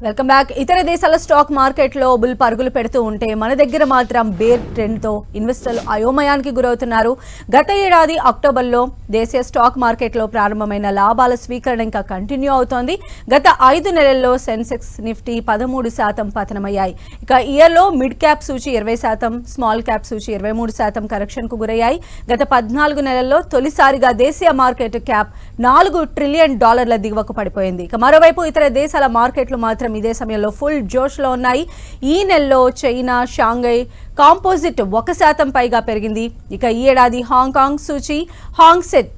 Welcome back. ఇతర దేశాల stock మార్కెట్లో బుల్ పరుగులు పెడుతూ ఉంటే మన దగ్గర మాత్రం బేర్ ట్రెండ్తో ఇన్వెస్టర్లు అయోమయానికి గురవుతున్నారు. గత ఏడాది అక్టోబర్లో దేశీయ స్టాక్ మార్కెట్లో ప్రారంభమైన లాభాల స్వీకరణ ఇంకా కంటిన్యూ అవుతోంది. గత 5 నెలల్లో సెన్సెక్స్, నిఫ్టీ 13% పతనమయ్యాయి. ఇక ఇయర్లో మిడ్ క్యాప్ సూచి 20%, స్మాల్ క్యాప్ సూచి 23% కరెక్షన్కు గురయ్యాయి. గత 14 నెలల్లో తొలిసారిగా దేశీయ మార్కెట్ క్యాప్ $4 ట్రిలియన్ దిగువకు పడిపోయింది. ఇక మరోవైపు ఇతర దేశాల మార్కెట్లు మాత్రం ఇదే సమయంలో ఫుల్ జోష్లో ఉన్నాయి. ఈ నెలలో చైనా, షాంఘై కాంపోజిట్ 1% పైగా పెరిగింది. ఇక ఈ ఏడాది హాంకాంగ్ సూచి, హాంగ్సెట్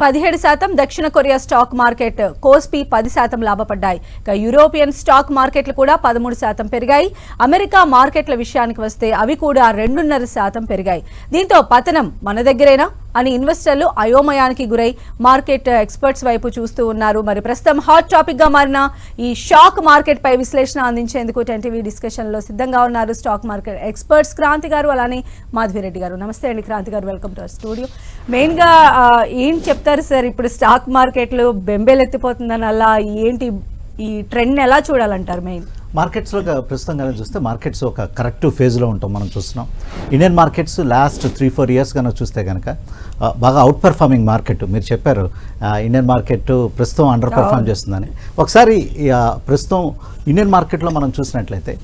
17%, దక్షిణ కొరియా స్టాక్ మార్కెట్ కోస్పీ 10% లాభపడ్డాయి. ఇక యూరోపియన్ స్టాక్ మార్కెట్లు కూడా 13% పెరిగాయి. అమెరికా మార్కెట్ల విషయానికి వస్తే అవి కూడా 2.5% పెరిగాయి. దీంతో పతనం మన దగ్గరేనా అని ఇన్వెస్టర్లు అయోమయానికి గురై మార్కెట్ ఎక్స్పర్ట్స్ వైపు చూస్తూ ఉన్నారు. మరి ప్రస్తుతం హాట్ టాపిక్ గా మారిన ఈ షాక్ మార్కెట్ పై విశ్లేషణ అందించేందుకు 10TV డిస్కషన్ లో సిద్ధంగా ఉన్నారు స్టాక్ మార్కెట్ ఎక్స్పర్ట్స్ క్రాంతి గారు, అలానే మాధవిరెడ్డి గారు. నమస్తే అండి క్రాంతి గారు, welcome to our studio. Main గా ఏం చెప్తారు సార్, ఇప్పుడు స్టాక్ మార్కెట్లు బెంబేలెత్తిపోతుందని అలా ఏంటి ఈ ట్రెండ్ ఎలా చూడాలంటారు? మెయిన్ మార్కెట్స్లో ప్రస్తుతం కనుక చూస్తే మార్కెట్స్ ఒక కరెక్టివ్ ఫేజ్లో ఉంటాం మనం చూస్తున్నాం. ఇండియన్ మార్కెట్స్ లాస్ట్ 3-4 ఇయర్స్ కనుక చూస్తే కనుక బాగా అవుట్ పర్ఫార్మింగ్ మార్కెట్. మీరు చెప్పారు ఇండియన్ మార్కెట్ ప్రస్తుతం అండర్ పర్ఫార్మ్ చేస్తుందని. ఒకసారి ప్రస్తుతం ఇండియన్ మార్కెట్లో మనం చూసినట్లయితే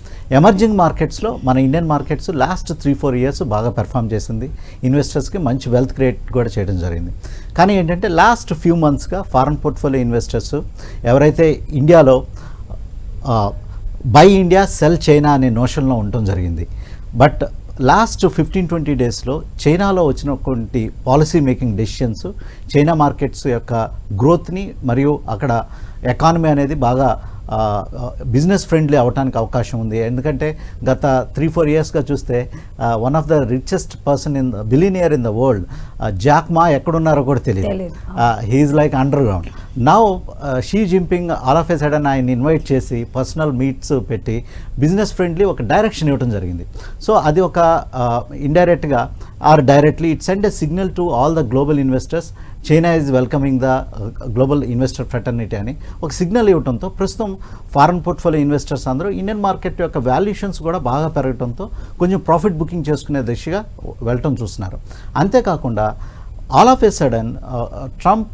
ఎమర్జింగ్ మార్కెట్స్లో మన ఇండియన్ మార్కెట్స్ లాస్ట్ 3-4 ఇయర్స్ బాగా పెర్ఫామ్ చేసింది. ఇన్వెస్టర్స్కి మంచి వెల్త్ క్రియేట్ కూడా చేయడం జరిగింది. కానీ ఏంటంటే లాస్ట్ ఫ్యూ మంత్స్గా ఫారెన్ పోర్ట్ఫోలియో ఇన్వెస్టర్స్ ఎవరైతే ఇండియాలో బై ఇండియా సెల్ చైనా అనే నోషన్లో ఉండటం జరిగింది. బట్ లాస్ట్ 15-20 డేస్లో చైనాలో వచ్చినటువంటి policy making decisions China markets యొక్క గ్రోత్ని మరియు అక్కడ ఎకానమీ అనేది బాగా బిజినెస్ ఫ్రెండ్లీ అవడానికి అవకాశం ఉంది. ఎందుకంటే గత 3-4 ఇయర్స్గా చూస్తే one of the richest person billionaire in the world Jack Ma ఎక్కడున్నారో కూడా తెలియదు. He's like underground. Now Xi Jinping all of a sudden ఆయన ఇన్వైట్ చేసి పర్సనల్ మీట్స్ పెట్టి బిజినెస్ ఫ్రెండ్లీ ఒక డైరెక్షన్ ఇవ్వడం జరిగింది. సో అది ఒక ఇండైరెక్ట్గా or directly it send a signal to all the global investors China is welcoming the global investor fraternity అని ఒక సిగ్నల్ ఇవ్వడంతో ప్రస్తుతం ఫారెన్ పోర్ట్ఫోలియో ఇన్వెస్టర్స్ అందరూ ఇండియన్ మార్కెట్ యొక్క వాల్యుయేషన్స్ కూడా బాగా పెరగడంతో కొంచెం ప్రాఫిట్ బుకింగ్ చేసుకునే దిశగా వెళ్ళటం చూస్తున్నారు. అంతేకాకుండా all of a sudden Trump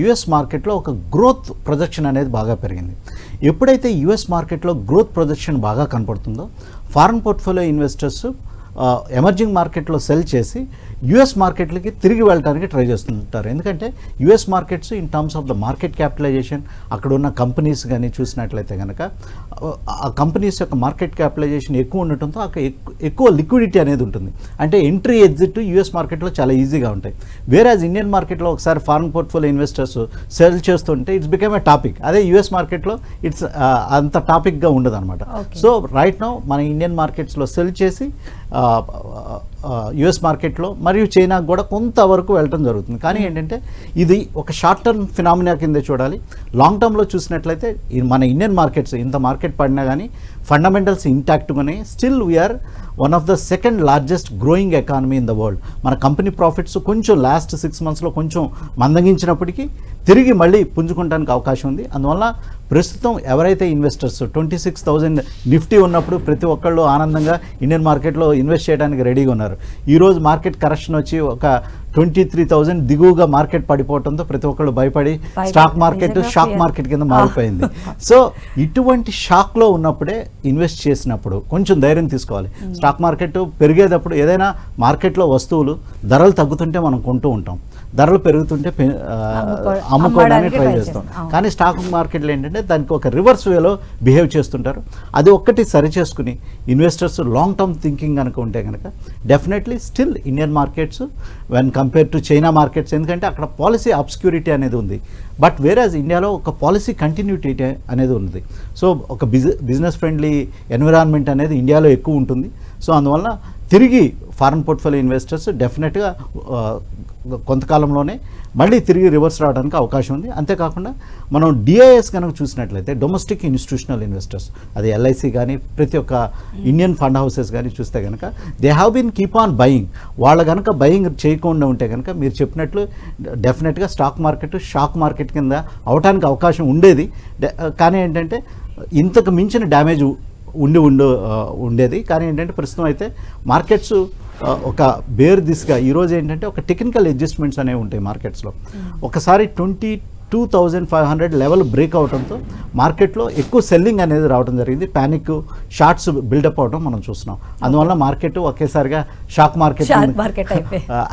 US మార్కెట్లో ఒక గ్రోత్ ప్రొజెక్షన్ అనేది బాగా పెరిగింది. ఎప్పుడైతే యుఎస్ మార్కెట్లో గ్రోత్ ప్రొజెక్షన్ బాగా కనపడుతుందో ఫారెన్ పోర్ట్ఫోలియో ఇన్వెస్టర్స్ ఎమర్జింగ్ మార్కెట్లో సెల్ చేసి యుఎస్ మార్కెట్లకి తిరిగి వెళ్ళడానికి ట్రై చేస్తుంటారు. ఎందుకంటే US markets in terms of the market capitalisation అక్కడ ఉన్న కంపెనీస్ కానీ చూసినట్లయితే కనుక ఆ కంపెనీస్ యొక్క మార్కెట్ క్యాపిటలైజేషన్ ఎక్కువ ఉండటంతో అక్కడ ఎక్కువ లిక్విడిటీ అనేది ఉంటుంది. అంటే ఎంట్రీ ఎగ్జిట్ యుఎస్ మార్కెట్లో చాలా ఈజీగా ఉంటాయి. వేరేజ్ ఇండియన్ మార్కెట్లో ఒకసారి ఫారెన్ పోర్ట్ఫోలియో ఇన్వెస్టర్స్ సెల్ చేస్తుంటే ఇట్స్ బికమ్ ఏ టాపిక్. అదే యుఎస్ మార్కెట్లో ఇట్స్ అంత టాపిక్గా ఉండదు అనమాట. సో రైట్ నౌ మన ఇండియన్ మార్కెట్స్లో సెల్ చేసి యుఎస్ మార్కెట్లో మరియు చైనాకు కూడా కొంతవరకు వెళ్ళటం జరుగుతుంది. కానీ ఏంటంటే ఇది ఒక షార్ట్ టర్మ్ ఫినామినా కింద చూడాలి. లాంగ్ టర్మ్లో చూసినట్లయితే మన ఇండియన్ మార్కెట్స్ ఇంత మార్కెట్ పడినా కానీ ఫండమెంటల్స్ ఇంటాక్ట్గానే still we're one of the second largest growing economy in the world. మన కంపెనీ ప్రాఫిట్స్ కొంచెం లాస్ట్ 6 మంత్స్లో కొంచెం మందగించినప్పటికీ తిరిగి మళ్ళీ పుంజుకోవడానికి అవకాశం ఉంది. అందువల్ల ప్రస్తుతం ఎవరైతే ఇన్వెస్టర్స్ 26,000 నిఫ్టీ ఉన్నప్పుడు ప్రతి ఒక్కళ్ళు ఆనందంగా ఇండియన్ మార్కెట్లో ఇన్వెస్ట్ చేయడానికి రెడీగా ఉన్నారు. ఈరోజు మార్కెట్ కరెక్షన్ వచ్చి ఒక 23,000 దిగువగా మార్కెట్ పడిపోవడంతో ప్రతి ఒక్కళ్ళు భయపడి స్టాక్ మార్కెట్ షాక్ మార్కెట్ కింద మారిపోయింది. సో ఇటువంటి షాక్లో ఉన్నప్పుడే ఇన్వెస్ట్ చేసినప్పుడు కొంచెం ధైర్యం తీసుకోవాలి. స్టాక్ మార్కెట్ పెరిగేటప్పుడు ఏదైనా మార్కెట్లో వస్తువులు ధరలు తగ్గుతుంటే మనం కొంటూ ఉంటాం, ధరలు పెరుగుతుంటే అమ్ముకోవడానికి ట్రై చేస్తాం. కానీ స్టాక్ మార్కెట్లో ఏంటంటే దానికి ఒక రివర్స్ వేలో బిహేవ్ చేస్తుంటారు. అది ఒక్కటి సరి చేసుకుని ఇన్వెస్టర్స్ లాంగ్ టర్మ్ థింకింగ్ కనుక ఉంటే కనుక definitely still Indian markets when compare to China markets, ఎందుకంటే అక్కడ పాలసీ అబ్స్క్యూరిటీ అనేది ఉంది. బట్ వేరేజ్ ఇండియాలో ఒక పాలసీ కంటిన్యూటీ అనేది ఉంది. సో ఒక బిజినెస్ ఫ్రెండ్లీ ఎన్విరాన్మెంట్ అనేది ఇండియాలో ఎక్కువ ఉంటుంది. సో అందువల్ల తిరిగి ఫారెన్ పోర్ట్ఫోలియో ఇన్వెస్టర్స్ డెఫినెట్గా కొంతకాలంలోనే మళ్ళీ తిరిగి రివర్స్ రావడానికి అవకాశం ఉంది. అంతేకాకుండా మనం డిఐఎస్ కనుక చూసినట్లయితే డొమెస్టిక్ ఇన్స్టిట్యూషనల్ ఇన్వెస్టర్స్, అది ఎల్ఐసి కానీ ప్రతి ఒక్క ఇండియన్ ఫండ్ హౌసెస్ కానీ చూస్తే కనుక they have been keep on buying. వాళ్ళు కనుక బయింగ్ చేయకుండా ఉంటే కనుక మీరు చెప్పినట్లు డెఫినెట్గా స్టాక్ మార్కెట్ షాక్ మార్కెట్ కింద అవడానికి అవకాశం ఉండేది. కానీ ఏంటంటే ఇంతకు మించిన డ్యామేజ్ ఉండేది. కానీ ఏంటంటే ప్రస్తుతం అయితే మార్కెట్స్ ఒక బేర్ దిశగా ఈరోజు ఏంటంటే ఒక టెక్నికల్ అడ్జస్ట్మెంట్స్ అనేవి ఉంటాయి మార్కెట్స్లో. ఒకసారి 22,500 లెవెల్ బ్రేక్ అవడంతో మార్కెట్లో ఎక్కువ సెల్లింగ్ అనేది రావడం జరిగింది. ప్యానిక్ షార్ట్స్ బిల్డప్ అవడం మనం చూస్తున్నాం. అందువల్ల మార్కెట్ ఒకేసారిగా షాక్ మార్కెట్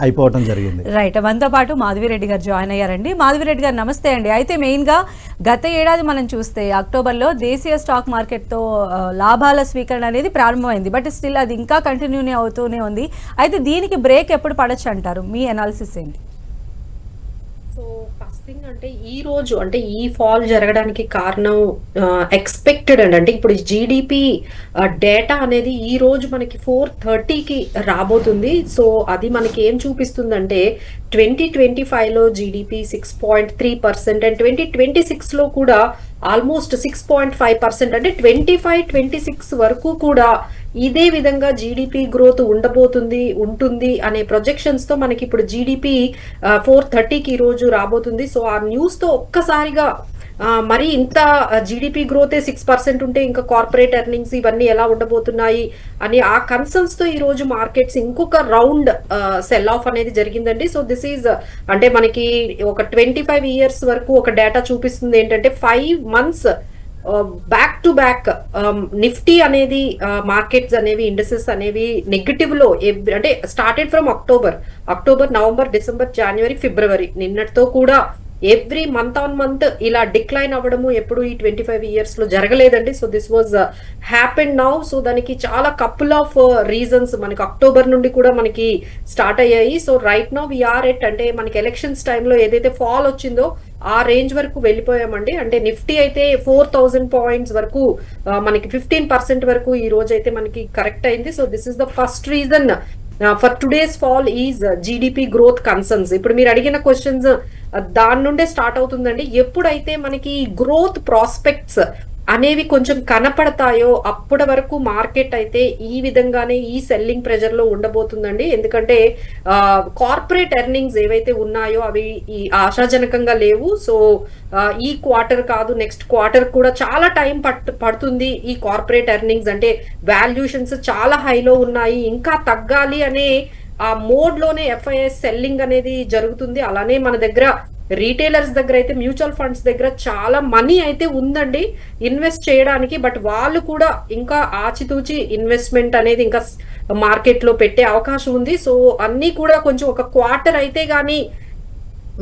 అయిపోవడం జరిగింది. రైట్, మనతో పాటు మాధవిరెడ్డి గారు జాయిన్ అయ్యారండి. మాధవిరెడ్డి గారు నమస్తే అండి. అయితే మెయిన్గా గత ఏడాది మనం చూస్తే అక్టోబర్లో దేశీయ స్టాక్ మార్కెట్తో లాభాల స్వీకరణ అనేది ప్రారంభమైంది. బట్ స్టిల్ అది ఇంకా కంటిన్యూనే అవుతూనే ఉంది. అయితే దీనికి బ్రేక్ ఎప్పుడు పడొచ్చు అంటారు? మీ అనాలిసిస్ ఏంటి? సో ఫస్ట్ థింగ్ అంటే ఈ రోజు అంటే ఈ ఫాల్ జరగడానికి కారణం ఎక్స్పెక్టెడ్ అంటే ఇప్పుడు జీడిపి డేటా అనేది ఈ రోజు మనకి 4:30కి రాబోతుంది. సో అది మనకి ఏం చూపిస్తుందంటే 2025లో జీడిపి 6.3% అండ్ 2026లో కూడా ఆల్మోస్ట్ 6.5%. అంటే 25-26 వరకు కూడా ఇదే విధంగా జీడిపి గ్రోత్ ఉంటుంది అనే ప్రొజెక్షన్స్ తో మనకి ఇప్పుడు జీడిపి 4:30కి ఈ రోజు రాబోతుంది. సో ఆ న్యూస్ తో ఒక్కసారిగా మరి ఇంత జీడిపి గ్రోతే 6% ఉంటే ఇంకా కార్పొరేట్ ఎర్నింగ్స్ ఇవన్నీ ఎలా ఉండబోతున్నాయి అని ఆ కన్సర్న్స్ తో ఈ రోజు మార్కెట్స్ ఇంకొక రౌండ్ సెల్ ఆఫ్ అనేది జరిగిందండి. సో దిస్ ఈజ్ అంటే మనకి ఒక 25 ఇయర్స్ వరకు ఒక డేటా చూపిస్తుంది ఏంటంటే 5 months back to back Nifty అనేది మార్కెట్స్ అనేవి ఇండసెస్ అనేవి నెగటివ్ లో అంటే started from October November December January February నిన్నటితో కూడా ఎవ్రీ మంత్ ఆన్ మంత్ ఇలా డిక్లైన్ అవ్వడము ఎప్పుడు ఈ 25 ఇయర్స్ లో జరగలేదండి. So this was happen now. So దానికి చాలా కపుల్ ఆఫ్ రీజన్స్ మనకి అక్టోబర్ నుండి కూడా మనకి స్టార్ట్ అయ్యాయి. So right now we're at అంటే మనకి ఎలక్షన్స్ టైంలో ఏదైతే ఫాల్ వచ్చిందో ఆ రేంజ్ వరకు వెళ్ళిపోయామండి. అంటే నిఫ్టీ అయితే 4,000 పాయింట్స్ వరకు మనకి 15% వరకు ఈ రోజు అయితే మనకి కరెక్ట్ అయింది. So this is the first reason for today's fall is GDP growth concerns. ఇప్పుడు మీరు అడిగిన క్వశ్చన్స్ దాని నుండే స్టార్ట్ అవుతుందండి. ఎప్పుడైతే మనకి గ్రోత్ ప్రాస్పెక్ట్స్ అనేవి కొంచెం కనపడతాయో అప్పటి వరకు మార్కెట్ అయితే ఈ విధంగానే ఈ సెల్లింగ్ ప్రెజర్ లో ఉండబోతుందండి. ఎందుకంటే కార్పొరేట్ ఎర్నింగ్స్ ఏవైతే ఉన్నాయో అవి ఈ ఆశాజనకంగా లేవు. సో ఈ క్వార్టర్ కాదు నెక్స్ట్ క్వార్టర్ కూడా చాలా టైం పడుతుంది. ఈ కార్పొరేట్ ఎర్నింగ్స్ అంటే వాల్యూషన్స్ చాలా హైలో ఉన్నాయి, ఇంకా తగ్గాలి అనే ఆ మోడ్ లోనే ఎఫ్ఐఎస్ సెల్లింగ్ అనేది జరుగుతుంది. అలానే మన దగ్గర రీటైలర్స్ దగ్గర అయితే మ్యూచువల్ ఫండ్స్ దగ్గర చాలా మనీ అయితే ఉందండి ఇన్వెస్ట్ చేయడానికి. బట్ వాళ్ళు కూడా ఇంకా ఆచితూచి ఇన్వెస్ట్మెంట్ అనేది ఇంకా మార్కెట్ లో పెట్టే అవకాశం ఉంది. సో అన్ని కూడా కొంచెం ఒక క్వార్టర్ అయితే గానీ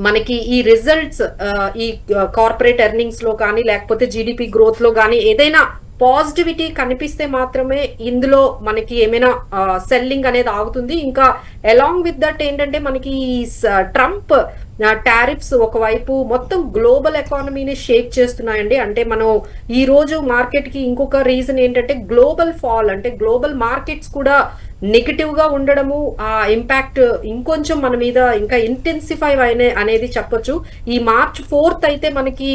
మనకి ఈ రిజల్ట్స్ ఈ కార్పొరేట్ ఎర్నింగ్స్ లో కానీ లేకపోతే జీడిపి గ్రోత్ లో కానీ ఏదైనా పాజిటివిటీ కనిపిస్తే మాత్రమే ఇందులో మనకి ఏమైనా సెల్లింగ్ అనేది ఆగుతుంది. ఇంకా అలాంగ్ విత్ దట్ ఏంటంటే మనకి ట్రంప్ టారిఫ్స్ ఒకవైపు మొత్తం గ్లోబల్ ఎకానమీని షేక్ చేస్తున్నాయండి. అంటే మనం ఈ రోజు మార్కెట్ కి ఇంకొక రీజన్ ఏంటంటే గ్లోబల్ ఫాల్ అంటే గ్లోబల్ మార్కెట్స్ కూడా నెగిటివ్ గా ఉండడము ఆ ఇంపాక్ట్ ఇంకొంచెం మన మీద ఇంకా ఇంటెన్సిఫై అనేది చెప్పొచ్చు. ఈ March 4th అయితే మనకి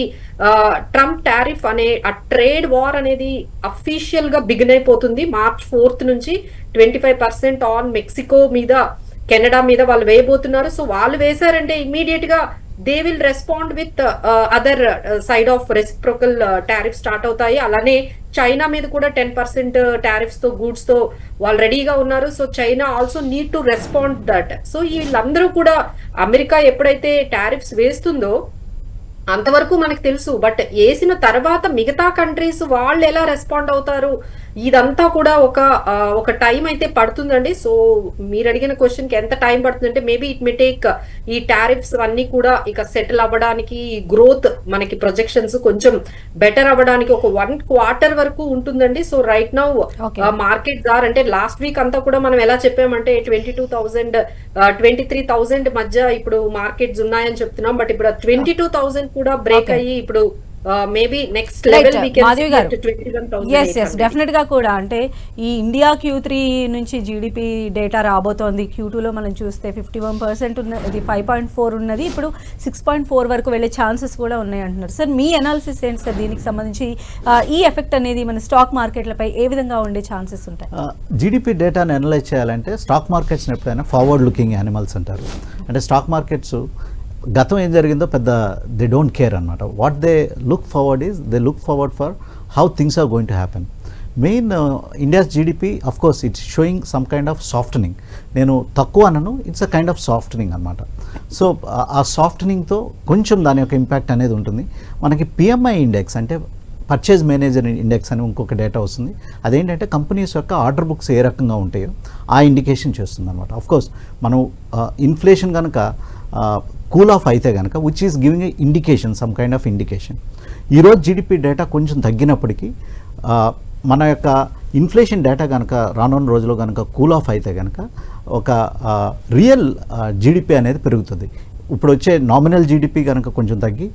ట్రంప్ టారిఫ్ అనే ఆ ట్రేడ్ వార్ అనేది అఫీషియల్ గా బిగిన్ అయిపోతుంది. March 4th నుంచి 25% ఆన్ మెక్సికో మీద కెనడా మీద వాళ్ళు వేయబోతున్నారు. సో వాళ్ళు వేశారంటే ఇమీడియట్ గా they will respond with other side of reciprocal tariff start అవుతాయి. అలానే చైనా మీద కూడా 10% టారిఫ్స్ తో గూడ్స్ తో వాళ్ళు రెడీగా ఉన్నారు. So China also need to respond that. So వీళ్ళందరూ కూడా అమెరికా ఎప్పుడైతే టారిఫ్స్ వేస్తుందో అంతవరకు మనకు తెలుసు. బట్ వేసిన తర్వాత మిగతా కంట్రీస్ వాళ్ళు ఎలా రెస్పాండ్ అవుతారు ఇదంతా కూడా ఒక టైం అయితే పడుతుందండి. సో మీరు అడిగిన క్వశ్చన్ కి ఎంత టైం పడుతుందంటే మేబీ ఇట్ మే టేక్ ఈ టారిఫ్స్ అన్ని కూడా ఇక సెటిల్ అవ్వడానికి గ్రోత్ మనకి ప్రొజెక్షన్స్ కొంచెం బెటర్ అవ్వడానికి ఒక 1 quarter వరకు ఉంటుందండి. సో రైట్ నౌ మార్కెట్ అంటే లాస్ట్ వీక్ అంతా కూడా మనం ఎలా చెప్పామంటే 22,000 23,000 మధ్య ఇప్పుడు మార్కెట్స్ ఉన్నాయని చెప్తున్నాం. బట్ ఇప్పుడు 22,000 కూడా బ్రేక్ అయ్యి ఇప్పుడు maybe next level we can see 21,000. Definite గా కూడా అంటే ఈ ఇండియా Q3 నుంచి జీడిపి డేటా రాబోతోంది. Q2లో మనం చూస్తే 51% ఉన్నది, 5.4 ఉన్నది, ఇప్పుడు 6.4 వరకు వెళ్ళే ఛాన్సెస్ కూడా ఉన్నాయి అంటున్నారు. సార్ మీ అనాలిసిస్ ఏంటి సార్ దీనికి సంబంధించి? ఈ ఎఫెక్ట్ అనేది మన స్టాక్ మార్కెట్లపై ఏ విధంగా ఉండే ఛాన్సెస్ ఉంటాయి? జీడిపి డేటాను అనలైజ్ చేయాలంటే స్టాక్ మార్కెట్స్ ఎప్పుడైనా ఫార్వర్డ్ లుకింగ్ యానిమల్స్ అంటారు. అంటే స్టాక్ మార్కెట్స్ గతం ఏం జరిగిందో పెద్ద దే డోంట్ కేర్ అనమాట. What they look forward is they look forward for how things are going to happen. Main India's GDP, of course, it's showing some kind of softening. నేను తక్కువ అనను, it's a kind of softening అనమాట. So ఆ సాఫ్టనింగ్తో కొంచెం దాని యొక్క impact అనేది ఉంటుంది. మనకి పిఎంఐ ఇండెక్స్ అంటే పర్చేజ్ మేనేజర్ ఇండెక్స్ అని ఇంకొక డేటా వస్తుంది. అదేంటంటే కంపెనీస్ యొక్క ఆర్డర్ బుక్స్ ఏ రకంగా ఉంటాయో ఆ ఇండికేషన్ చేస్తుంది అనమాట. ఆఫ్కోర్స్ మనం ఇన్ఫ్లేషన్ కనుక కూల్ ఆఫ్ అయితే కనుక which is giving a indication, some kind of indication. ఈరోజు జీడిపి డేటా కొంచెం తగ్గినప్పటికీ మన యొక్క ఇన్ఫ్లేషన్ డేటా కనుక రానున్న రోజుల్లో కనుక కూల్ ఆఫ్ అయితే కనుక ఒక రియల్ జీడిపి అనేది పెరుగుతుంది. ఇప్పుడు వచ్చే నామినల్ జీడిపి కనుక కొంచెం తగ్గి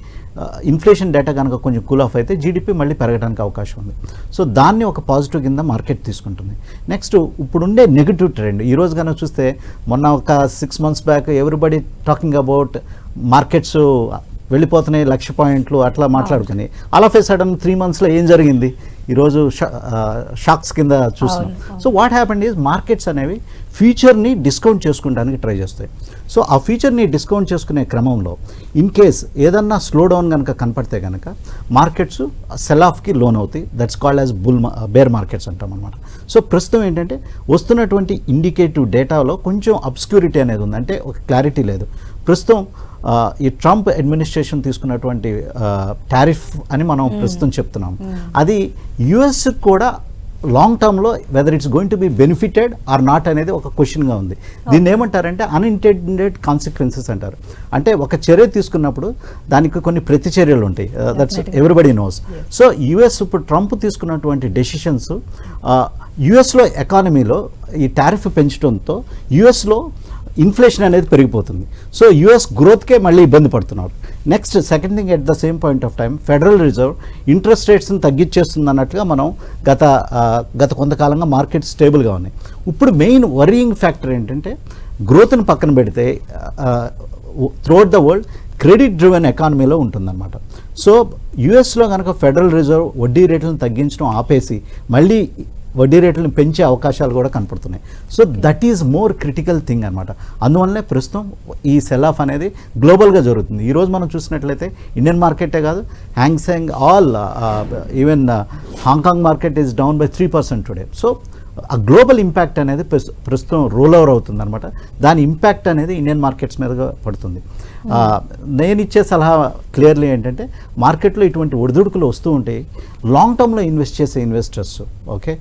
ఇన్ఫ్లేషన్ డేటా కనుక కొంచెం కూల్ ఆఫ్ అయితే జీడిపి మళ్ళీ పెరగడానికి అవకాశం ఉంది. సో దాన్ని ఒక పాజిటివ్ కింద మార్కెట్ తీసుకుంటుంది. నెక్స్ట్ ఇప్పుడుండే నెగిటివ్ ట్రెండ్ ఈరోజు కనుక చూస్తే మొన్న ఒక 6 months back everybody talking about markets వెళ్ళిపోతున్నాయి 1,00,000 పాయింట్లు అట్లా మాట్లాడుకుని ఆల్ ఆఫ్ ఏ సడన్ 3 monthsలో ఏం జరిగింది, ఈరోజు షాక్స్ కింద చూస్తున్నాం. So what happened is markets అనేవి ఫ్యూచర్ని డిస్కౌంట్ చేసుకోవడానికి ట్రై చేస్తాయి. సో ఆ ఫ్యూచర్ని డిస్కౌంట్ చేసుకునే క్రమంలో ఇన్ కేస్ ఏదన్నా స్లో డౌన్ కనుక కనపడితే కనుక మార్కెట్స్ సెల్ ఆఫ్కి లోన్ అవుతాయి. That's called as bear markets అంటాం అనమాట. సో ప్రస్తుతం ఏంటంటే వస్తున్నటువంటి ఇండికేటివ్ డేటాలో కొంచెం అబ్స్క్యూరిటీ అనేది ఉంది, అంటే ఒక క్లారిటీ లేదు. ప్రస్తుతం ఈ ట్రంప్ అడ్మినిస్ట్రేషన్ తీసుకున్నటువంటి టారిఫ్ అని మనం ప్రస్తుతం చెప్తున్నాం, అది యుఎస్ కూడా లాంగ్ టర్మ్లో whether it's going to be benefited or not అనేది ఒక క్వశ్చన్గా ఉంది. దీన్ని ఏమంటారంటే అన్ఇంటెండెడ్ కాన్సిక్వెన్సెస్ అంటారు. అంటే ఒక చర్య తీసుకున్నప్పుడు దానికి కొన్ని ప్రతిచర్యలు ఉంటాయి. That's everybody knows. So US ఇప్పుడు ట్రంప్ తీసుకున్నటువంటి డెసిషన్స్ యుఎస్లో ఎకానమీలో ఈ టారిఫ్ పెంచడంతో యుఎస్లో ఇన్ఫ్లేషన్ అనేది పెరిగిపోతుంది. సో యుఎస్ గ్రోత్కే మళ్ళీ ఇబ్బంది పడుతున్నారు. Next second thing, at the same point of time Federal Reserve interest రేట్స్ని తగ్గించేస్తుంది అన్నట్టుగా మనం గత కొంతకాలంగా మార్కెట్ స్టేబుల్గా ఉన్నాయి. ఇప్పుడు మెయిన్ వరీయింగ్ ఫ్యాక్టర్ ఏంటంటే గ్రోత్ని పక్కన పెడితే throughout the world credit driven ఎకానమీలో ఉంటుందన్నమాట. సో యుఎస్లో కనుక ఫెడరల్ రిజర్వ్ వడ్డీ రేట్లను తగ్గించడం ఆపేసి మళ్ళీ వడ్డీ రేట్లను పెంచే అవకాశాలు కూడా కనపడుతున్నాయి. So that is more critical thing అనమాట. అందువల్లనే ప్రస్తుతం ఈ సెల్ ఆఫ్ అనేది గ్లోబల్గా జరుగుతుంది. ఈరోజు మనం చూసినట్లయితే ఇండియన్ మార్కెటే కాదు, Hang Seng all even Hong Kong market is down by 3% today. So ఆ గ్లోబల్ ఇంపాక్ట్ అనేది ప్రస్తుతం రోల్ ఓవర్ అవుతుంది అనమాట. దాని ఇంపాక్ట్ అనేది ఇండియన్ మార్కెట్స్ మీదగా పడుతుంది. నేను ఇచ్చే సలహా క్లియర్లీ ఏంటంటే మార్కెట్లో ఇటువంటి ఒడిదుడుకులు వస్తూ ఉంటాయి. లాంగ్ టర్మ్లో ఇన్వెస్ట్ చేసే ఇన్వెస్టర్స్, ఓకే,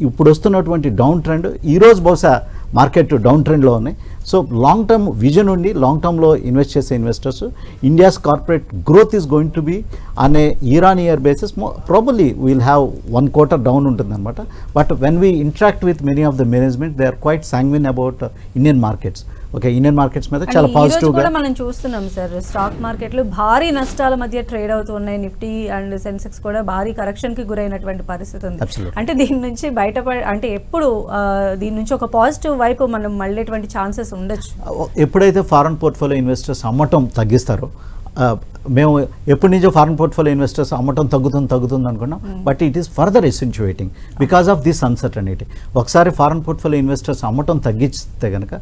ఇప్పుడు వస్తున్నటువంటి డౌన్ ట్రెండ్ ఈరోజు బహుశా మార్కెట్ డౌన్ ట్రెండ్లో ఉన్నాయి. సో లాంగ్ టర్మ్ విజన్ ఉండి లాంగ్ టర్మ్లో ఇన్వెస్ట్ చేసే investors India's corporate growth is going to be అనే year on year basis probably we'll have 1 quarter down ఉంటుందన్నమాట. But when we interact with many of the management they are quite sanguine about Indian markets. Okay, Indian markets మీద చాలా పాజిటివ్గా మనం చూస్తున్నాం sir. Stock మార్కెట్లు భారీ నష్టాల మధ్య ట్రేడ్ అవుతున్నాయి. నిఫ్టీ అండ్ సెన్సెక్స్ కూడా భారీ కరెక్షన్ కి గురైనటువంటి పరిస్థితి ఉంది. అంటే దీని నుంచి అంటే ఎప్పుడు దీని నుంచి ఒక పాజిటివ్ వైపు మనం మళ్ళేటువంటి ఛాన్సెస్ ఉండొచ్చు. ఎప్పుడైతే ఫారెన్ పోర్ట్ఫోలియో ఇన్వెస్టర్స్ అమ్మటం తగ్గిస్తారో, మేము ఎప్పటి నుంచో ఫారెన్ పోర్ట్ఫోలియో ఇన్వెస్టర్స్ అమ్మటం తగ్గుతుంది అనుకున్నాం. But it is further accentuating because of this uncertainty. ఒకసారి ఫారెన్ పోర్ట్ఫోలియో ఇన్వెస్టర్స్ అమ్మటం తగ్గిస్తే కనుక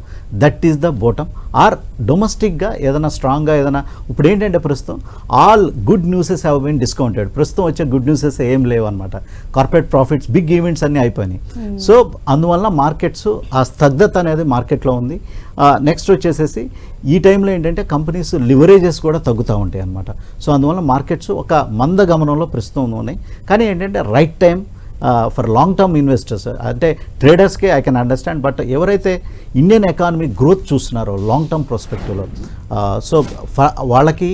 that is the bottom. Or డొమెస్టిక్గా ఏదైనా స్ట్రాంగ్గా ఏదైనా ఇప్పుడు ఏంటంటే ప్రస్తుతం all good newses have been discounted. ప్రస్తుతం వచ్చే గుడ్ న్యూసెస్ ఏం లేవు అనమాట. కార్పొరేట్ ప్రాఫిట్స్, బిగ్ ఈవెంట్స్ అన్నీ అయిపోయినాయి. సో అందువల్ల మార్కెట్స్ ఆ స్తబ్దత అనేది మార్కెట్లో ఉంది. నెక్స్ట్ వచ్చేసేసి ఈ టైంలో ఏంటంటే కంపెనీస్ లివరేజెస్ కూడా తగ్గుతూ ఉంటాయి అన్నమాట. సో అందువల్ల మార్కెట్స్ ఒక మందగమనంలో ప్రస్తుతం ఉన్నాయి. కానీ ఏంటంటే right time for long term investors అంటే ట్రేడర్స్కే ఐ కెన్ అండర్స్టాండ్. బట్ ఎవరైతే ఇండియన్ ఎకానమీ గ్రోత్ చూస్తున్నారో లాంగ్ టర్మ్ ప్రాస్పెక్టివ్లో, సో వాళ్ళకి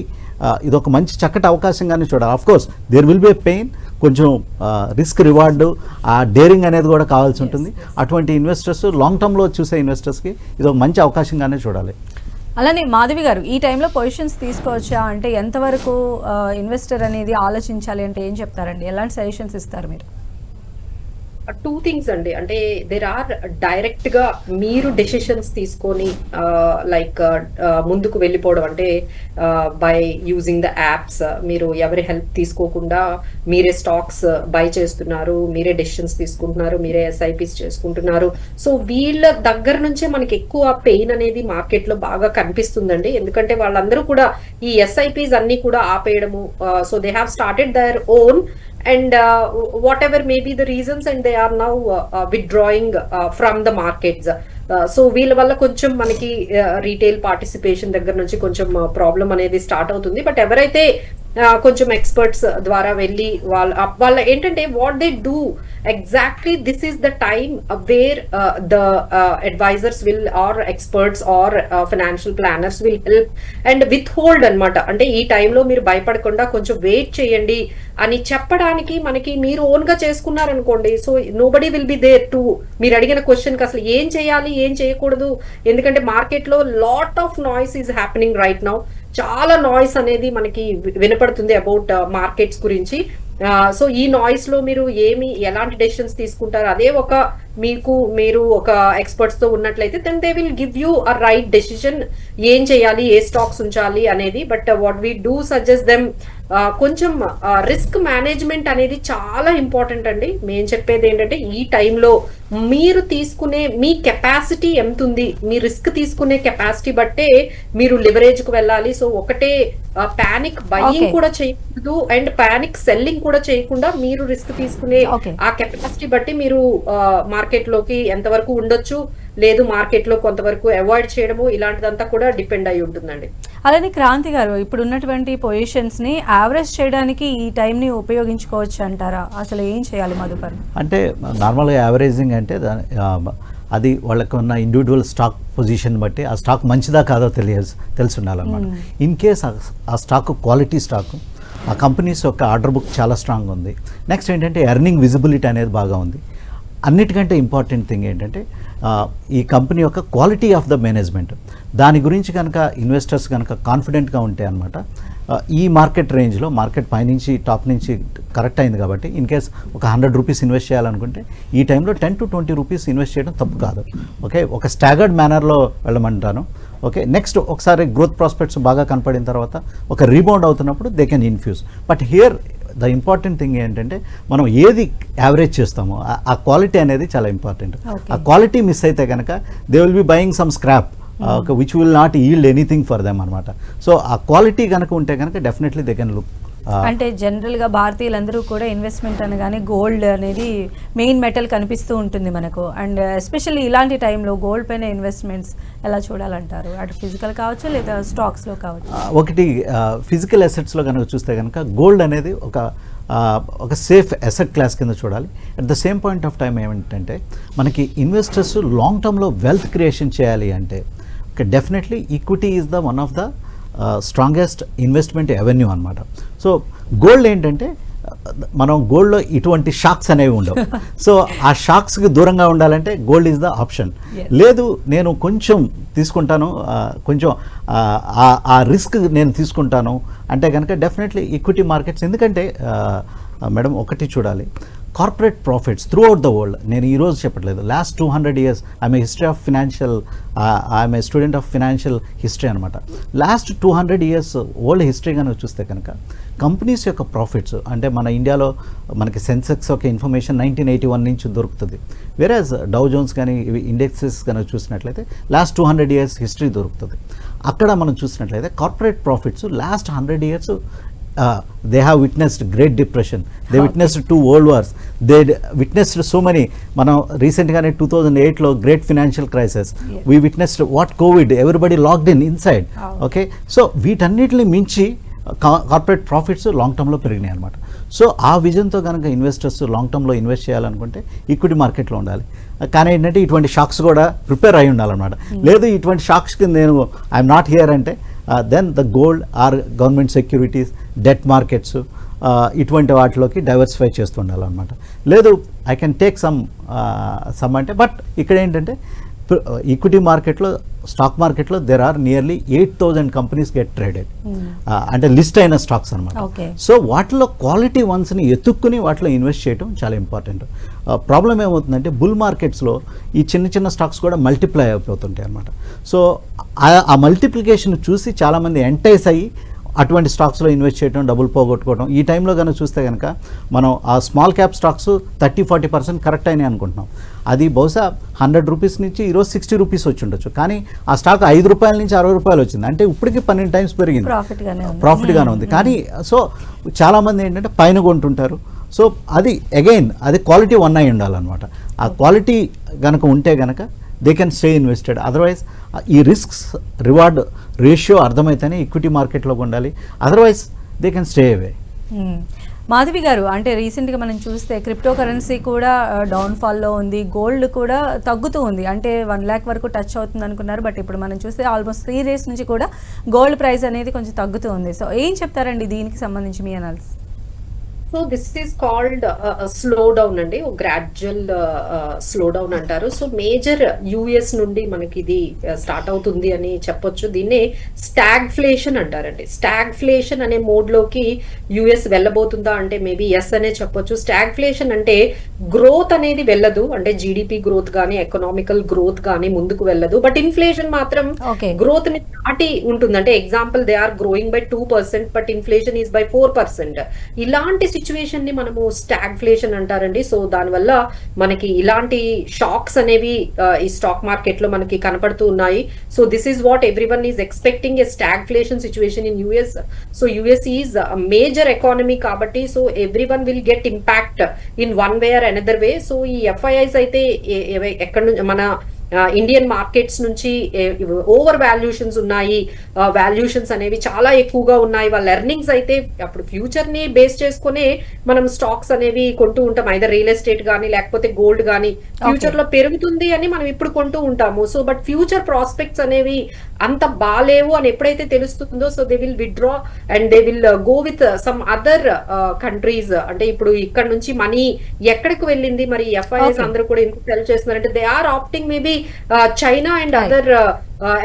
ఇదొక మంచి చక్కటి అవకాశంగానే చూడాలి. Of course there will be a pain, కొంచెం రిస్క్ రివార్డు, ఆ డేరింగ్ అనేది కూడా కావాల్సి ఉంటుంది. అటువంటి ఇన్వెస్టర్స్ లాంగ్ టర్మ్లో చూసే ఇన్వెస్టర్స్కి ఇది ఒక మంచి అవకాశంగానే చూడాలి. అలానే మాధవి గారు, ఈ టైంలో పొజిషన్స్ తీసుకోవచ్చా? అంటే ఎంతవరకు ఇన్వెస్టర్ అనేది ఆలోచించాలి అంటే ఏం చెప్తారండి? ఎలాంటి సజెషన్స్ ఇస్తారు మీరు? 2 things అండి. అంటే దేర్ ఆర్ డైరెక్ట్ గా మీరు డెసిషన్స్ తీసుకొని లైక్ ముందుకు వెళ్ళిపోవడం, అంటే బై యూజింగ్ ద యాప్స్ మీరు ఎవరి హెల్ప్ తీసుకోకుండా మీరే స్టాక్స్ బై చేస్తున్నారు, మీరే డెసిషన్స్ తీసుకుంటున్నారు, మీరే SIPs చేసుకుంటున్నారు. సో వీళ్ళ దగ్గర నుంచే మనకి ఎక్కువ పెయిన్ అనేది మార్కెట్ లో బాగా కనిపిస్తుందండి. ఎందుకంటే వాళ్ళందరూ కూడా ఈ SIPs అన్ని కూడా ఆపేయడము, so they have started their own and whatever may be the reasons, and they are now withdrawing from the markets. So వీళ్ళ వల్ల కొంచెం మనకి రీటైల్ పార్టిసిపేషన్ దగ్గర నుంచి కొంచెం ప్రాబ్లం అనేది స్టార్ట్ అవుతుంది. బట్ ఎవరైతే కొంచెం ఎక్స్పర్ట్స్ ద్వారా వెళ్ళి వాళ్ళ ఏంటంటే what they do exactly this is the time where the advisors will or experts or financial planners will help and withhold అనమాట. అంటే ఈ టైంలో మీరు భయపడకుండా కొంచెం వెయిట్ చేయండి అని చెప్పడానికి మనకి మీరు ఓన్ గా చేసుకున్నారనుకోండి, so nobody will be there to మీరు అడిగిన క్వశ్చన్ కి అసలు ఏం చేయాలి ఏం చేయకూడదు. ఎందుకంటే మార్కెట్ లో lot of noise is happening right now. చాలా నాయిస్ అనేది మనకి వినపడుతుంది అబౌట్ మార్కెట్స్ గురించి. సో ఈ నాయిస్ లో మీరు ఎలాంటి డెసిషన్స్ తీసుకుంటారు, అదే మీరు ఒక ఎక్స్పర్ట్స్ తో ఉన్నట్లయితే then they will give you a right decision ఏం చేయాలి ఏ స్టాక్స్ ఉంచాలి అనేది. But what we do suggest them కొంచెం రిస్క్ మేనేజ్మెంట్ అనేది చాలా ఇంపార్టెంట్ అండి. మేము చెప్పేది ఏంటంటే ఈ టైంలో మీరు తీసుకునే మీ కెపాసిటీ ఎంత ఉంది, మీ రిస్క్ తీసుకునే కెపాసిటీ బట్టే మీరు లివరేజ్ కు వెళ్ళాలి. సో ఒకటే పానిక్ బయింగ్ కూడా చేయకూడదు అండ్ పానిక్ సెల్లింగ్ కూడా చేయకుండా మీరు రిస్క్ తీసుకునే ఆ కెపాసిటీ బట్టి మీరు మార్కెట్ లోకి ఎంతవరకు ఉండొచ్చు, లేదు మార్కెట్ లో కొంతవరకు అవాయిడ్ చేయడము, ఇలాంటిదంతా కూడా డిపెండ్ అయి ఉంటుందండి. అలానే క్రాంతి గారు, ఇప్పుడు ఉన్నటువంటి పొజిషన్స్ ని యావరేజ్ చేయడానికి ఈ టైం ని ఉపయోగించుకోవచ్చు అంటారా? అసలు ఏం చేయాలి మధుకర్? అంటే నార్మల్గా యావరేజింగ్ అంటే అది వాళ్ళకు ఉన్న ఇండివిజువల్ స్టాక్ పొజిషన్ బట్టి ఆ స్టాక్ మంచిదా కాదో తెలిసి ఉండాలన్నమాట. ఇన్ కేస్ ఆ స్టాక్ క్వాలిటీ స్టాక్, ఆ కంపెనీస్ యొక్క ఆర్డర్ బుక్ చాలా స్ట్రాంగ్ ఉంది, నెక్స్ట్ ఏంటంటే ఎర్నింగ్ విజిబిలిటీ అనేది బాగా ఉంది, అన్నిటికంటే ఇంపార్టెంట్ థింగ్ ఏంటంటే ఈ కంపెనీ యొక్క క్వాలిటీ ఆఫ్ ద మేనేజ్మెంట్, దాని గురించి కనుక ఇన్వెస్టర్స్ కనుక కాన్ఫిడెంట్గా ఉంటే అనమాట ఈ మార్కెట్ రేంజ్లో, మార్కెట్ పైనుంచి టాప్ నుంచి కరెక్ట్ అయింది కాబట్టి ఇన్ కేస్ ఒక 100 రూపీస్ ఇన్వెస్ట్ చేయాలనుకుంటే ఈ టైంలో 10 to 20 రూపీస్ ఇన్వెస్ట్ చేయడం తప్పు కాదు. ఓకే, ఒక స్టాగర్డ్ మేనర్లో వెళ్ళమంటాను. ఓకే, నెక్స్ట్ ఒకసారి గ్రోత్ ప్రాస్పెక్ట్స్ బాగా కనపడిన తర్వాత ఒక రీబౌండ్ అవుతున్నప్పుడు they can infuse. But here the important thing ఏంటంటే మనం ఏది యావరేజ్ చేస్తామో ఆ క్వాలిటీ అనేది చాలా ఇంపార్టెంట్. ఆ క్వాలిటీ మిస్ అయితే కనుక they will be buying some scrap which will not yield anything for them అనమాట. సో ఆ క్వాలిటీ కనుక ఉంటే కనుక డెఫినెట్లీ దే కెన్ లుక్. అంటే జనరల్గా భారతీయులందరూ కూడా ఇన్వెస్ట్మెంట్ అనగానే గోల్డ్ అనేది మెయిన్ మెటల్ కనిపిస్తూ ఉంటుంది మనకు. అండ్ ఎస్పెషల్లీ ఇలాంటి టైంలో గోల్డ్ పైన ఇన్వెస్ట్మెంట్స్ ఎలా చూడాలంటారు? అటు ఫిజికల్ కావచ్చు లేదా స్టాక్స్లో కావచ్చు. ఒకటి ఫిజికల్ అసెట్స్లో కనుక చూస్తే కనుక గోల్డ్ అనేది ఒక సేఫ్ అసెట్ క్లాస్ కింద చూడాలి. At the same point of time ఏమిటంటే మనకి ఇన్వెస్టర్స్ లాంగ్ టర్మ్లో వెల్త్ క్రియేషన్ చేయాలి అంటే definitely equity is the one of the strongest investment avenue అనమాట. సో గోల్డ్ ఏంటంటే మనం గోల్డ్లో ఇటువంటి షాక్స్ అనేవి ఉండవు. సో ఆ షాక్స్కి దూరంగా ఉండాలంటే గోల్డ్ ఈజ్ ద ఆప్షన్. లేదు నేను కొంచెం తీసుకుంటాను, కొంచెం ఆ రిస్క్ నేను తీసుకుంటాను అంటే కనుక డెఫినెట్లీ ఈక్విటీ మార్కెట్స్. ఎందుకంటే మేడం ఒకటి చూడాలి, corporate profits through out the world. నేను ఈరోజు చెప్పట్లేదు, last 200 years I'm a student of financial history అనమాట. లాస్ట్ 200 years వరల్డ్ హిస్టరీ కనుక చూస్తే కనుక కంపెనీస్ యొక్క ప్రాఫిట్స్ అంటే మన ఇండియాలో మనకి సెన్సెక్స్ యొక్క ఇన్ఫర్మేషన్ 1981 నుంచి దొరుకుతుంది. వేరేజ్ డౌ జోన్స్ కానీ ఇవి ఇండెక్సెస్ కనుక చూసినట్లయితే లాస్ట్ 200 years హిస్టరీ దొరుకుతుంది. అక్కడ మనం చూసినట్లయితే corporate profits last 100 years they have witnessed great depression, they witnessed 2 world wars, they witnessed so many. మనం రీసెంట్గానే 2008లో great financial crisis, we witnessed what COVID, everybody locked in inside. Okay, so వీటన్నిటిని మించి corporate profits long టర్మ్లో పెరిగినాయి అనమాట. So ఆ విజన్తో కనుక ఇన్వెస్టర్స్ లాంగ్ టర్మ్లో ఇన్వెస్ట్ చేయాలనుకుంటే ఈక్విటీ మార్కెట్లో ఉండాలి. కానీ ఏంటంటే ఇటువంటి షాక్స్ కూడా ప్రిపేర్ అయి ఉండాలన్నమాట. లేదు ఇటువంటి షాక్స్కి నేను ఐఎమ్ నాట్ హియర్ అంటే then the gold or government securities, debt markets ఇటువంటి వాటిలోకి డైవర్సిఫై చేస్తుండాలన్నమాట. లేదు ఐ కెన్ టేక్ సమ్ అంటే. బట్ ఇక్కడ ఏంటంటే ఈక్విటీ మార్కెట్లో, స్టాక్ మార్కెట్లో there are nearly 8,000 companies get traded, అంటే లిస్ట్ అయిన స్టాక్స్ అనమాట. సో వాటిలో క్వాలిటీ వన్స్ని ఎత్తుక్కుని వాటిలో ఇన్వెస్ట్ చేయడం చాలా ఇంపార్టెంట్. ప్రాబ్లం ఏమవుతుందంటే బుల్ మార్కెట్స్లో ఈ చిన్న చిన్న స్టాక్స్ కూడా మల్టిప్లై అయిపోతుంటాయి అనమాట. సో ఆ మల్టిప్లికేషన్ చూసి చాలామంది ఎంటైస్ అయ్యి అటువంటి స్టాక్స్లో ఇన్వెస్ట్ చేయడం, డబ్బులు పోగొట్టుకోవడం. ఈ టైంలో కనుక చూస్తే కనుక మనం ఆ స్మాల్ క్యాప్ స్టాక్స్ 30-40% కరెక్ట్ అయినాయి అనుకుంటున్నాం. అది బహుశా 100 రూపీస్ నుంచి ఈరోజు 60 రూపీస్ వచ్చి ఉండొచ్చు, కానీ ఆ స్టాక్ 5 రూపాయల నుంచి 60 రూపాయలు వచ్చింది, అంటే ఇప్పటికీ 12 times పెరిగింది, ప్రాఫిట్గానే ఉంది. కానీ సో చాలామంది ఏంటంటే పైన కొంటుంటారు, సో అది అగైన్ అది క్వాలిటీ వన్ అయి ఉండాలన్నమాట. ఆ క్వాలిటీ కనుక ఉంటే కనుక they can stay invested. Otherwise ఈ రిస్క్స్ రివార్డ్ రేషియో అర్థమైతేనే ఈక్విటీ మార్కెట్లో ఉండాలి, otherwise they can stay away. Madhavi గారు, అంటే రీసెంట్గా మనం చూస్తే క్రిప్టో కరెన్సీ కూడా డౌన్ఫాల్లో ఉంది, గోల్డ్ కూడా తగ్గుతూ ఉంది. అంటే 1 lakh వరకు టచ్ అవుతుంది అనుకున్నారు, బట్ ఇప్పుడు మనం చూస్తే ఆల్మోస్ట్ 3 days నుంచి కూడా గోల్డ్ ప్రైస్ అనేది కొంచెం తగ్గుతూ ఉంది. సో ఏం చెప్తారండి దీనికి సంబంధించి మీ analysis? So this is called slow down అండి, గ్రాడ్యువల్ స్లో డౌన్ అంటారు. సో మేజర్ యుఎస్ నుండి మనకి ఇది స్టార్ట్ అవుతుంది అని చెప్పొచ్చు. దీన్నే స్టాగ్ఫ్లేషన్ అంటారండి. స్టాగ్ఫ్లేషన్ అనే మోడ్ లోకి యుఎస్ వెళ్ళబోతుందా అంటే మేబీ ఎస్ అనే చెప్పొచ్చు. స్టాగ్ఫ్లేషన్ అంటే గ్రోత్ అనేది వెళ్ళదు, అంటే జీడిపి గ్రోత్ కానీ ఎకనామికల్ గ్రోత్ కానీ ముందుకు వెళ్ళదు, బట్ ఇన్ఫ్లేషన్ మాత్రం గ్రోత్ ని దాటి ఉంటుంది. అంటే example they are growing by 2%, but inflation is by 4%. ఇలాంటి సిచ్యువేషన్ ని మనము స్టాగ్ఫ్లేషన్ అంటారండి. సో దానివల్ల మనకి ఇలాంటి షాక్స్ అనేవి ఈ స్టాక్ మార్కెట్ లో మనకి కనపడుతూ ఉన్నాయి. So this is what everyone is expecting, a stagflation situation in US. So US is major economy కాబట్టి so everyone will get impact in one way or another way. So ఈ FIIs అయితే ఎక్కడ నుంచి మన ఇండియన్ మార్కెట్స్ నుంచి over valuations ఉన్నాయి, valuations అనేవి చాలా ఎక్కువగా ఉన్నాయి. వాళ్ళ ఎర్నింగ్స్ అయితే అప్పుడు ఫ్యూచర్ ని బేస్ చేసుకునే మనం స్టాక్స్ అనేవి కొంటూ ఉంటాం, ఐదర్ రియల్ ఎస్టేట్ కానీ లేకపోతే గోల్డ్ కానీ ఫ్యూచర్ లో పెరుగుతుంది అని మనం ఇప్పుడు కొంటూ ఉంటాము. సో బట్ ఫ్యూచర్ ప్రాస్పెక్ట్స్ అనేవి అంత బాలేవు అని ఎప్పుడైతే తెలుస్తుందో so they will withdraw and they will go with some other countries. అంటే ఇప్పుడు ఇక్కడ నుంచి మనీ ఎక్కడికి వెళ్ళింది, మరి ఎఫ్ఐఎస్ అందరూ కూడా ఎందుకు సెల్ చేస్తున్నారంటే they are opting maybe China and other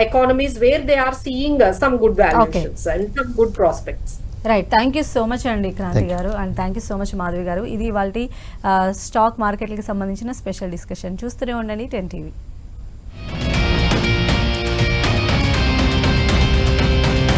economies where they are seeing some good valuations and some good prospects. Right, thank you so much అండి క్రాంతి గారు, and thank you so much Madhavi గారు. ఇది వాళ్ళ stock మార్కెట్లకి సంబంధించిన special discussion. చూస్తూనే ఉండండి 10 TV.